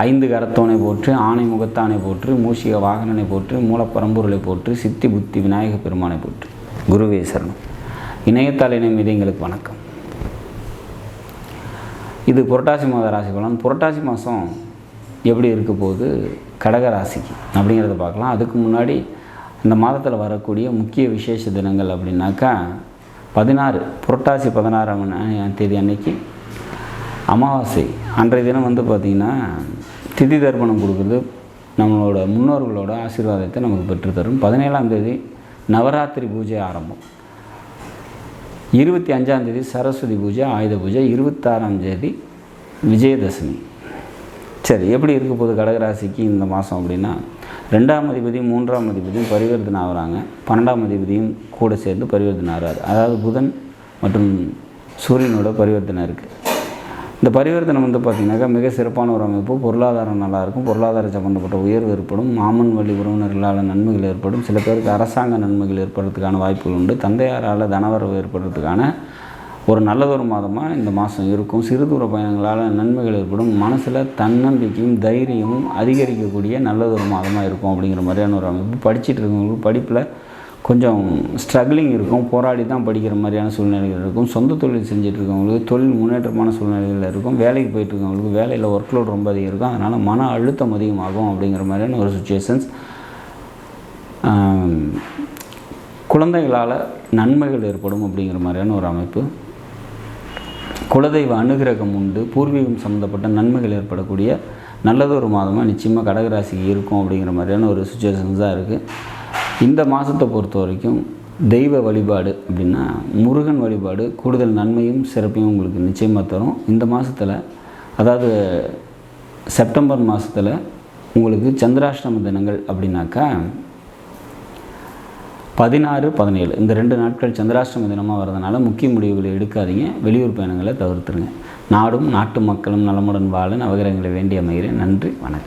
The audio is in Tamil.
ஐந்து கரத்தோனை போற்று, ஆணை முகத்தானை போற்று, மூஷிக வாகனனை போற்று, மூலப்பரம்பொருளை போற்று, சித்தி புத்தி விநாயக பெருமானை போற்று. குருவே சரணம். இணையத்தால் இணையம் மீது எங்களுக்கு வணக்கம். இது புரட்டாசி மாத ராசி பலன். புரட்டாசி மாதம் எப்படி இருக்க போகுது கடக ராசிக்கு அப்படிங்கிறத பார்க்கலாம். அதுக்கு முன்னாடி இந்த மாதத்தில் வரக்கூடிய முக்கிய விசேஷ தினங்கள் அப்படின்னாக்கா 16 புரட்டாசி 16ஆம் தேதி அன்னைக்கு அமாவாசை. அன்றைய தினம் பார்த்திங்கன்னா திதி தர்ப்பணம் கொடுக்குறது நம்மளோட முன்னோர்களோட ஆசீர்வாதத்தை நமக்கு பெற்றுத்தரும். 17ஆம் தேதி நவராத்திரி பூஜை ஆரம்பம். 25ஆம் தேதி சரஸ்வதி பூஜை, ஆயுத பூஜை. 26ஆம் தேதி விஜயதசமி. சரி, எப்படி இருக்க போகுது கடகராசிக்கு இந்த மாதம் அப்படின்னா, 2ஆம் அதிபதியும் 3ஆம் அதிபதியும் பரிவர்த்தனை ஆகிறாங்க. 12ஆம் அதிபதியும் கூட சேர்ந்து பரிவர்த்தனை ஆகிறாரு. அதாவது புதன் மற்றும் சூரியனோட பரிவர்த்தனை இருக்குது. இந்த பரிவர்த்தனை பார்த்திங்கனாக்கா மிக சிறப்பான ஒரு அமைப்பு. பொருளாதாரம் நல்லாயிருக்கும். பொருளாதார சம்மந்தப்பட்ட உயர்வு ஏற்படும். மாமன் வழி உறவினர்களால் நன்மைகள் ஏற்படும். சில பேருக்கு அரசாங்க நன்மைகள் ஏற்படுறதுக்கான வாய்ப்புகள் உண்டு. தந்தையாரால் தனவரவு ஏற்படுறதுக்கான ஒரு நல்லதொரு மாதமாக இந்த மாதம் இருக்கும். சிறு தூர பயணங்களால் நன்மைகள் ஏற்படும். மனசில் தன்னம்பிக்கையும் தைரியமும் அதிகரிக்கக்கூடிய நல்லதொரு மாதமாக இருக்கும் அப்படிங்கிற மாதிரியான ஒரு அமைப்பு. படிச்சுட்டு இருக்கவங்களுக்கு படிப்பில் கொஞ்சம் ஸ்ட்ரகிளிங் இருக்கும். போராடி தான் படிக்கிற மாதிரியான சூழ்நிலைகள் இருக்கும். சொந்த தொழில் செஞ்சிட்ருக்கவங்களுக்கு தொழில் முன்னேற்றமான சூழ்நிலைகள் இருக்கும். வேலைக்கு போயிட்டுருக்கவங்களுக்கு வேலையில் ஒர்க் லோட் ரொம்ப அதிகம் இருக்கும். அதனால் மன அழுத்தம் அதிகமாகும் அப்படிங்கிற மாதிரியான ஒரு சுச்சுவேஷன்ஸ். குழந்தைகளால் நன்மைகள் ஏற்படும் அப்படிங்கிற மாதிரியான ஒரு அமைப்பு. குலதெய்வ அனுகிரகம் உண்டு. பூர்வீகம் சம்மந்தப்பட்ட நன்மைகள் ஏற்படக்கூடிய நல்லதொரு மாதமாக நிச்சயமாக கடகராசிக்கு இருக்கும் அப்படிங்கிற மாதிரியான ஒரு சுச்சுவேஷன்ஸ் தான் இருக்குது. இந்த மாதத்தை பொறுத்த வரைக்கும் தெய்வ வழிபாடு அப்படின்னா முருகன் வழிபாடு கூடுதல் நன்மையும் சிறப்பையும் உங்களுக்கு நிச்சயமாக தரும். இந்த மாதத்தில், அதாவது செப்டம்பர் மாதத்தில் உங்களுக்கு சந்திராஷ்டம தினங்கள் அப்படின்னாக்கா 16, 17 இந்த 2 நாட்கள் சந்திராஷ்டம தினமாக வரதுனால முக்கிய முடிவுகளை எடுக்காதீங்க. வெளியூர் பயணங்களை தவிர்த்துருங்க. நாடும் நாட்டு மக்களும் நலமுடன் வாழ நவகிரகங்களை வேண்டி அமைகிறேன். நன்றி, வணக்கம்.